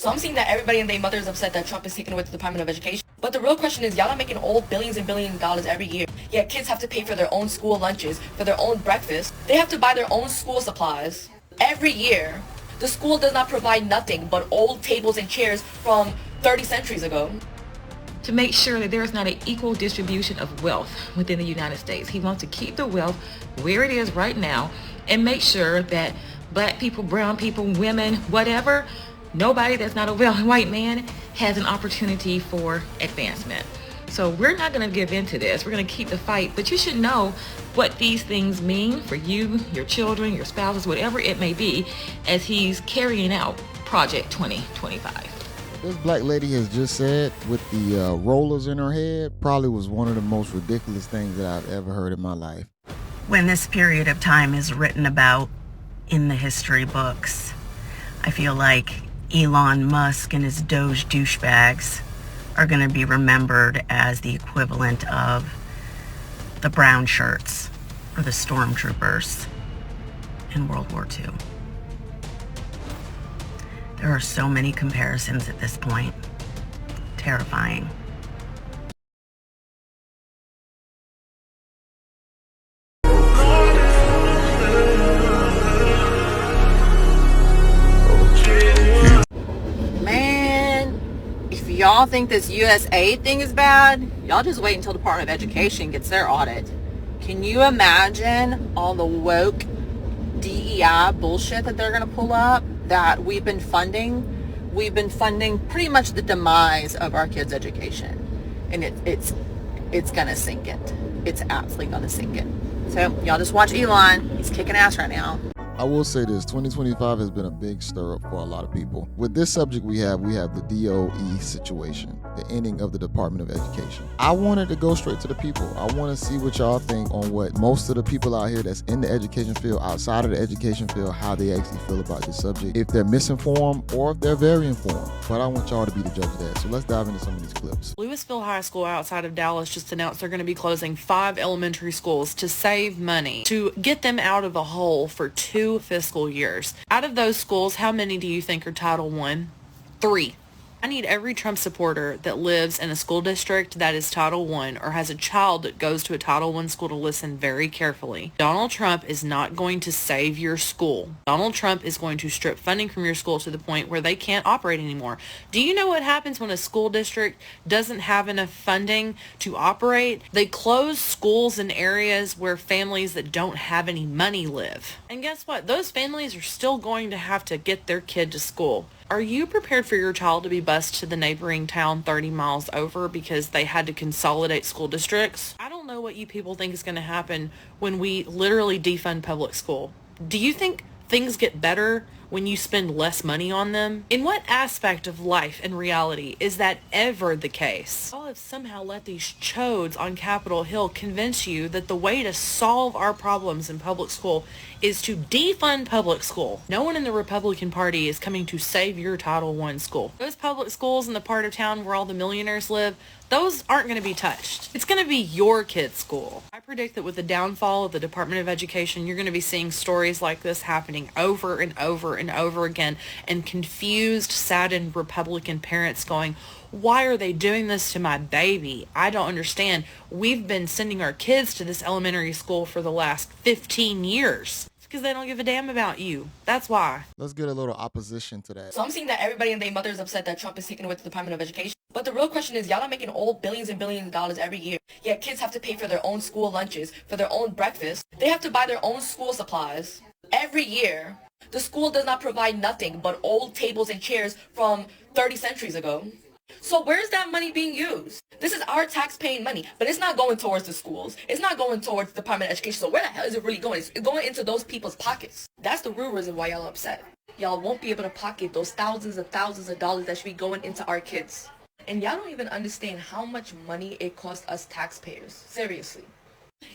So I'm seeing that everybody and their mother is upset that Trump is taking away the Department of Education. But the real question is, y'all are making all billions and billions of dollars every year. Yet kids have to pay for their own school lunches, for their own breakfast. They have to buy their own school supplies every year. The school does not provide nothing but old tables and chairs from 30 centuries ago. To make sure that there is not an equal distribution of wealth within the United States. He wants to keep the wealth where it is right now and make sure that black people, brown people, women, whatever, nobody that's not a white man has an opportunity for advancement. So we're not going to give in to this. We're going to keep the fight, but you should know what these things mean for you, your children, your spouses, whatever it may be, as he's carrying out Project 2025. This black lady has just said with the rollers in her head probably was one of the most ridiculous things that I've ever heard in my life. When this period of time is written about in the history books, I feel like Elon Musk and his Doge douchebags are going to be remembered as the equivalent of the brown shirts or the stormtroopers in World War II. There are so many comparisons at this point. Terrifying. Man, if y'all think this USA thing is bad, y'all just wait until the Department of Education gets their audit. Can you imagine all the woke DEI bullshit that they're going to pull up that we've been funding? We've been funding pretty much the demise of our kids' education. And it's going to sink it. It's absolutely going to sink it. So y'all just watch Elon. He's kicking ass right now. I will say this, 2025 has been a big stir up for a lot of people. With this subject we have the DOE situation, the ending of the Department of Education. I wanted to go straight to the people. I want to see what y'all think on what most of the people out here that's in the education field, outside of the education field, how they actually feel about this subject. If they're misinformed or if they're very informed. But I want y'all to be the judge of that. So let's dive into some of these clips. Louisville High School outside of Dallas just announced they're going to be closing 5 elementary schools to save money, to get them out of the hole for 2 fiscal years. Out of those schools, how many do you think are Title I? 3. I need every Trump supporter that lives in a school district that is Title I or has a child that goes to a Title I school to listen very carefully. Donald Trump is not going to save your school. Donald Trump is going to strip funding from your school to the point where they can't operate anymore. Do you know what happens when a school district doesn't have enough funding to operate? They close schools in areas where families that don't have any money live. And guess what? Those families are still going to have to get their kid to school. Are you prepared for your child to be bused to the neighboring town 30 miles over because they had to consolidate school districts? I don't know what you people think is going to happen when we literally defund public school. Do you think things get better when you spend less money on them? In what aspect of life and reality is that ever the case? Y'all have somehow let these chodes on Capitol Hill convince you that the way to solve our problems in public school is to defund public school. No one in the Republican Party is coming to save your Title I school. Those public schools in the part of town where all the millionaires live, those aren't going to be touched. It's going to be your kid's school. I predict that with the downfall of the Department of Education, you're going to be seeing stories like this happening over and over and over again, and confused, saddened Republican parents going, why are they doing this to my baby? I don't understand. We've been sending our kids to this elementary school for the last 15 years. Because they don't give a damn about you. That's why. Let's get a little opposition to that. So I'm seeing that everybody and their mother is upset that Trump is taking away the Department of Education. But the real question is, y'all are making all billions and billions of dollars every year. Yet kids have to pay for their own school lunches, for their own breakfast. They have to buy their own school supplies every year. The school does not provide nothing but old tables and chairs from 30 centuries ago. So where's that money being used? This is our tax-paying money, but it's not going towards the schools. It's not going towards the Department of Education. So where the hell is it really going? It's going into those people's pockets. That's the real reason why y'all are upset. Y'all won't be able to pocket those thousands and thousands of dollars that should be going into our kids. And y'all don't even understand how much money it costs us taxpayers. Seriously.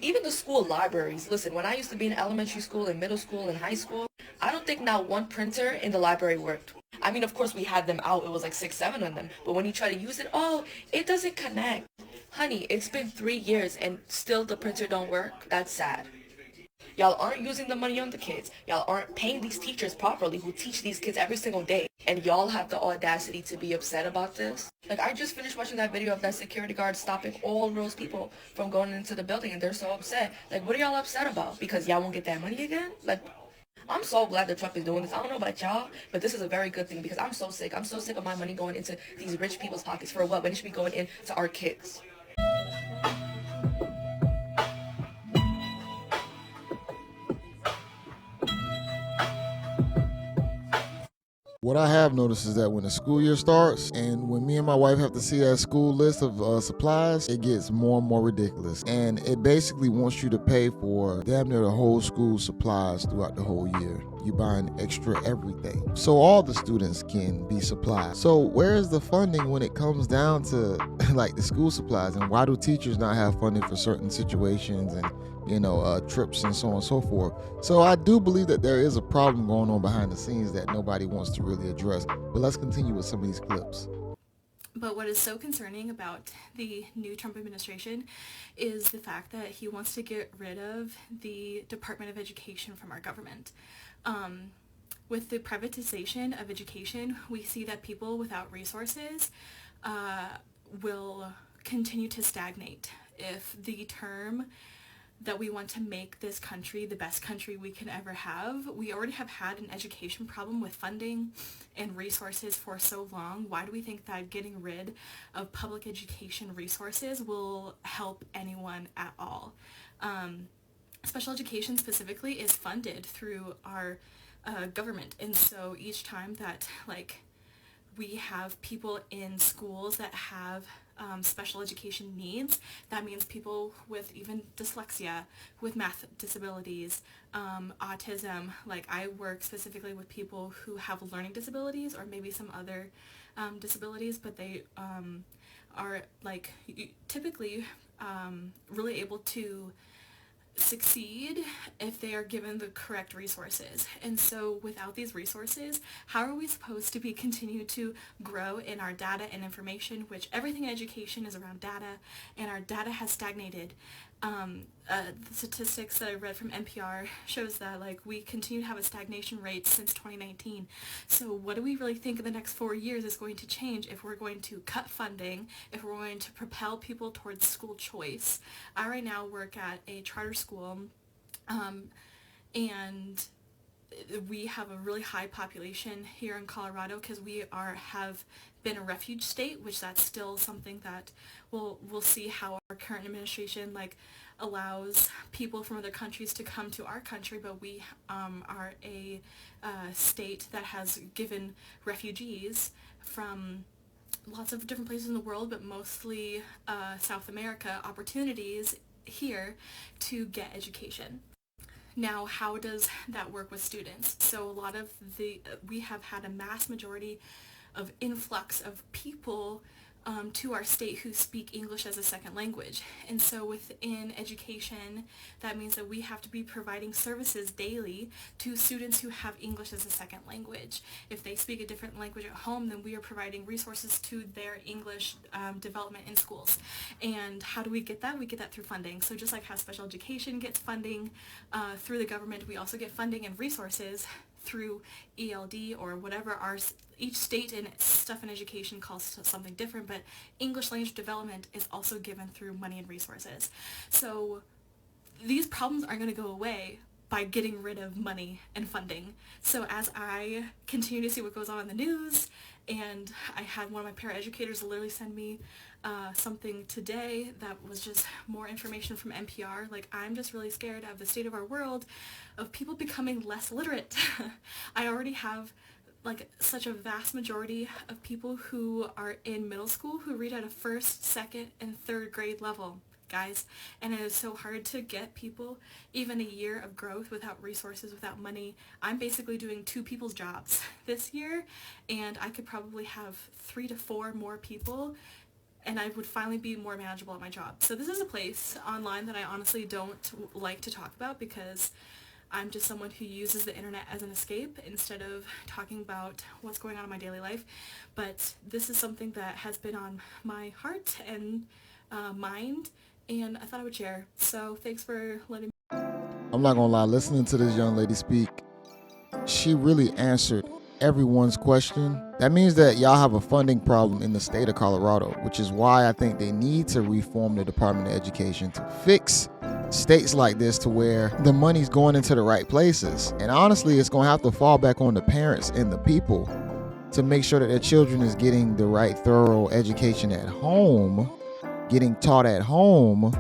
Even the school libraries. Listen, when I used to be in elementary school and middle school and high school, I don't think not one printer in the library worked. I mean, of course, we had them out. It was like 6, 7 of them. But when you try to use it, oh, it doesn't connect. Honey, it's been 3 years and still the printer don't work. That's sad. Y'all aren't using the money on the kids. Y'all aren't paying these teachers properly who teach these kids every single day. And y'all have the audacity to be upset about this. Like, I just finished watching that video of that security guard stopping all those people from going into the building, and they're so upset. Like, what are y'all upset about? Because y'all won't get that money again? Like, I'm so glad that Trump is doing this. I don't know about y'all, but this is a very good thing because I'm so sick. I'm so sick of my money going into these rich people's pockets for what? When it should be going into our kids. What I have noticed is that when the school year starts and when me and my wife have to see that school list of supplies, it gets more and more ridiculous. And it basically wants you to pay for damn near the whole school supplies throughout the whole year. You buying extra everything. So all the students can be supplied. So where is the funding when it comes down to like the school supplies? And why do teachers not have funding for certain situations and trips and so on and so forth? So I do believe that there is a problem going on behind the scenes that nobody wants to really address. But let's continue with some of these clips. But what is so concerning about the new Trump administration is the fact that he wants to get rid of the Department of Education from our government. With the privatization of education, we see that people without resources will continue to stagnate. If the term that we want to make this country the best country we can ever have, we already have had an education problem with funding and resources for so long. Why do we think that getting rid of public education resources will help anyone at all? Special education specifically is funded through our government, and so each time that we have people in schools that have special education needs, that means people with even dyslexia, with math disabilities, autism. Like, I work specifically with people who have learning disabilities or maybe some other disabilities, but they are typically really able to succeed if they are given the correct resources. And so without these resources, how are we supposed to continue to grow in our data and information, which everything in education is around data, and our data has stagnated. The statistics that I read from NPR shows that we continue to have a stagnation rate since 2019. So what do we really think in the next 4 years is going to change if we're going to cut funding, if we're going to propel people towards school choice? I right now work at a charter school, and we have a really high population here in Colorado because we have been a refuge state, which that's still something that we'll see how our current administration allows people from other countries to come to our country, but we are a state that has given refugees from lots of different places in the world, but mostly South America, opportunities here to get education. Now, how does that work with students? So a lot of we have had a mass majority of influx of people to our state who speak English as a second language. And so within education, that means that we have to be providing services daily to students who have English as a second language. If they speak a different language at home, then we are providing resources to their English development in schools. And how do we get that? We get that through funding. So just like how special education gets funding through the government, we also get funding and resources through ELD or whatever each state and stuff in education calls something different, but English language development is also given through money and resources. So these problems aren't going to go away by getting rid of money and funding. So as I continue to see what goes on in the news, and I had one of my paraeducators literally send me something today that was just more information from NPR. I'm just really scared of the state of our world, of people becoming less literate. I already have such a vast majority of people who are in middle school who read at a first, second, and third grade level, guys. And it is so hard to get people even a year of growth without resources, without money. I'm basically doing 2 people's jobs this year, and I could probably have 3 to 4 more people, and I would finally be more manageable at my job. So this is a place online that I honestly don't like to talk about because I'm just someone who uses the internet as an escape instead of talking about what's going on in my daily life. But this is something that has been on my heart and mind, and I thought I would share. So thanks for letting me. I'm not gonna lie, listening to this young lady speak, she really answered everyone's question. That means that y'all have a funding problem in the state of Colorado, which is why I think they need to reform the Department of Education to fix states like this to where the money's going into the right places. And honestly, it's going to have to fall back on the parents and the people to make sure that their children is getting the right thorough education at home, getting taught at home,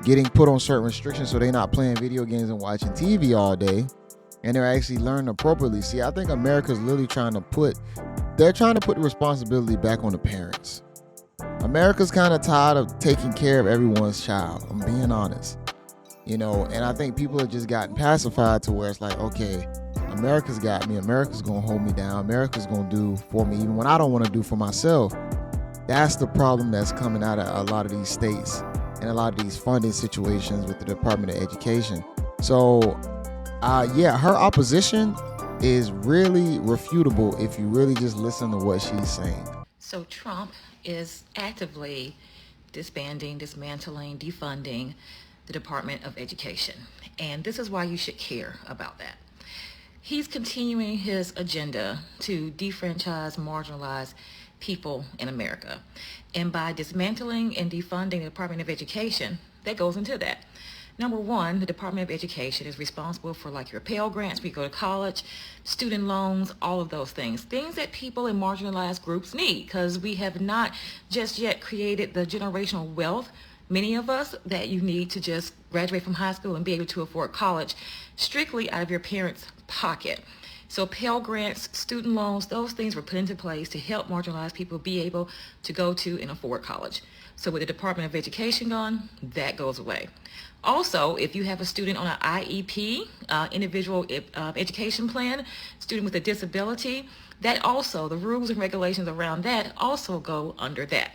getting put on certain restrictions so they're not playing video games and watching TV all day, and they're actually learning appropriately. See, I think America's literally trying to put the responsibility back on the parents. America's kind of tired of taking care of everyone's child. I'm being honest. And I think people have just gotten pacified to where it's like, okay, America's got me. America's going to hold me down. America's going to do for me even when I don't want to do for myself. That's the problem that's coming out of a lot of these states and a lot of these funding situations with the Department of Education. So, her opposition is really refutable if you really just listen to what she's saying. So Trump is actively disbanding, dismantling, defunding the Department of Education. And this is why you should care about that. He's continuing his agenda to defranchise, marginalize people in America. And by dismantling and defunding the Department of Education, that goes into that. Number one, the Department of Education is responsible for like your Pell Grants when you go to college, student loans, all of those things that people in marginalized groups need, because we have not just yet created the generational wealth, many of us, that you need to just graduate from high school and be able to afford college strictly out of your parents' pocket. So Pell Grants, student loans, those things were put into place to help marginalized people be able to go to and afford college. So with the Department of Education gone, that goes away. Also, if you have a student on an IEP, individual education plan, student with a disability, that also, the rules and regulations around that also go under that.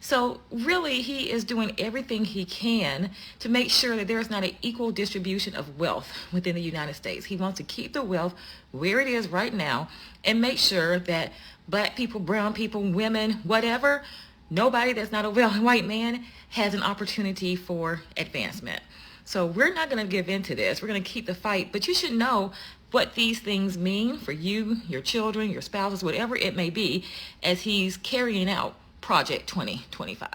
So really, he is doing everything he can to make sure that there is not an equal distribution of wealth within the United States. He wants to keep the wealth where it is right now and make sure that black people, brown people, women, whatever, nobody that's not a white man has an opportunity for advancement. So we're not going to give in to this. We're going to keep the fight, but you should know what these things mean for you, your children, your spouses, whatever it may be, as he's carrying out Project 2025.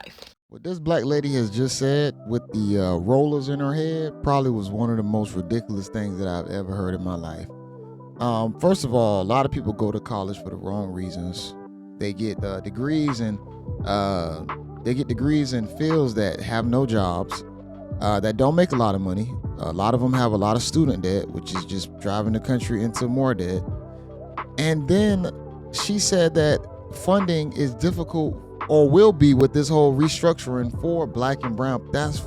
What this black lady has just said with the rollers in her head probably was one of the most ridiculous things that I've ever heard in my life. First of all, a lot of people go to college for the wrong reasons. They get degrees in fields that have no jobs, that don't make a lot of money. A lot of them have a lot of student debt, which is just driving the country into more debt. And then she said that funding is difficult, or will be, with this whole restructuring for black and brown. That's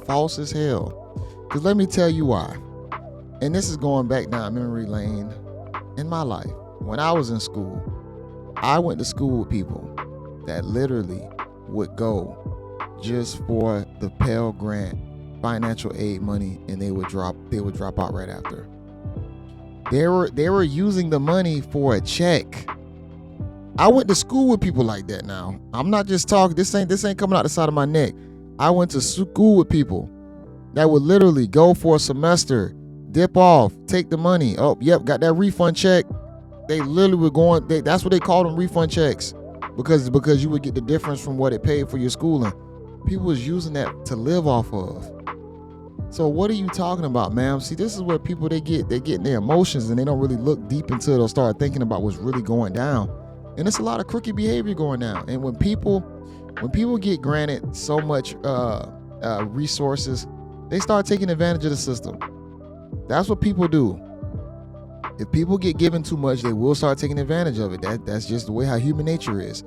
false as hell. Because let me tell you why. And this is going back down memory lane in my life. When I was in school, I went to school with people that literally would go just for the Pell Grant financial aid money, and they would drop out right after. They were using the money for a check. I went to school with people like that. Now, I'm not just talking, this ain't coming out the side of my neck. I went to school with people that would literally go for a semester, dip off, take the money. Oh, yep, got that refund check. They literally were going, that's what they called them, refund checks, because you would get the difference from what it paid for your schooling. People was using that to live off of. So what are you talking about, ma'am? See, this is where people, they get in their emotions and they don't really look deep into it or start thinking about what's really going down. And it's a lot of crooked behavior going down. And when people get granted so much resources, they start taking advantage of the system. That's what people do. If people get given too much, they will start taking advantage of it. That's just the way how human nature is.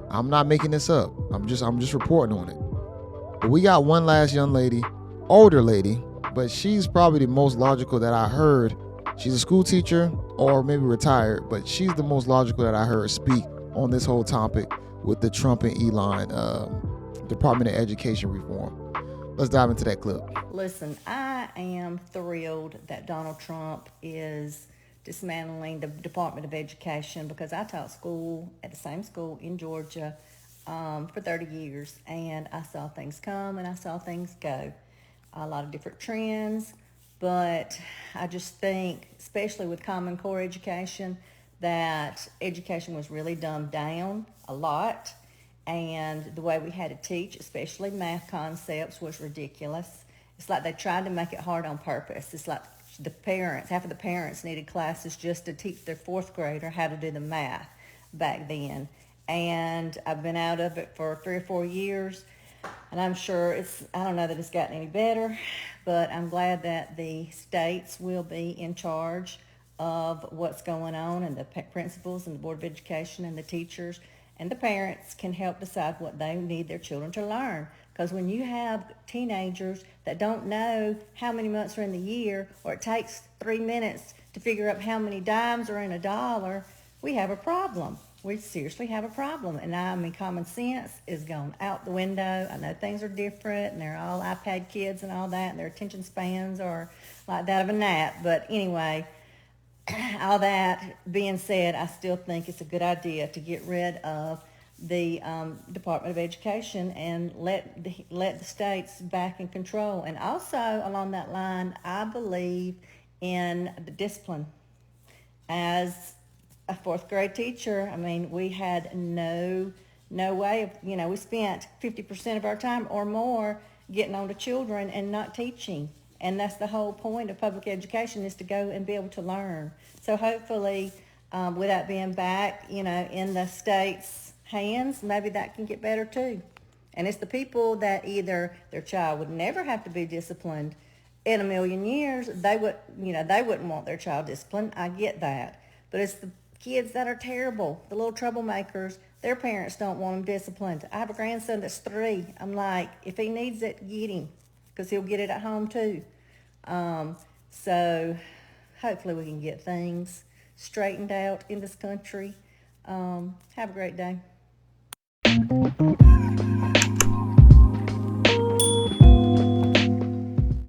I'm not making this up. I'm just reporting on it. But we got one last young lady, older lady, but she's probably the most logical that I heard. She's a school teacher or maybe retired, but she's the most logical that I heard speak on this whole topic with the Trump and Elon Department of Education reform. Let's dive into that clip. Listen, I am thrilled that Donald Trump is dismantling the Department of Education, because I taught school at the same school in Georgia for 30 years, and I saw things come and I saw things go. A lot of different trends, But I just think, especially with Common Core education, that education was really dumbed down a lot. And the way we had to teach, especially math concepts, was ridiculous. It's like they tried to make it hard on purpose. It's like half of the parents needed classes just to teach their fourth grader how to do the math back then. And I've been out of it for 3 or 4 years, and I'm sure I don't know that it's gotten any better, but I'm glad that the states will be in charge of what's going on, and the principals and the Board of Education and the teachers and the parents can help decide what they need their children to learn. Because when you have teenagers that don't know how many months are in the year, or it takes 3 minutes to figure out how many dimes are in a dollar, we have a problem. We seriously have a problem. And I mean, common sense is gone out the window. I know things are different, and they're all iPad kids and all that, and their attention spans are like that of a gnat. But anyway, all that being said, I still think it's a good idea to get rid of the Department of Education and let the states back in control. And also along that line, I believe in the discipline. As a fourth grade teacher, I mean, we had no way of, we spent 50% of our time or more getting on to children and not teaching. And that's the whole point of public education, is to go and be able to learn. So hopefully, with that being back, in the state's hands, maybe that can get better too. And it's the people that either their child would never have to be disciplined in a million years. They wouldn't want their child disciplined. I get that. But it's the kids that are terrible, the little troublemakers. Their parents don't want them disciplined. I have a grandson that's 3. I'm like, if he needs it, get him, because he'll get it at home too. So hopefully we can get things straightened out in this country. Have a great day.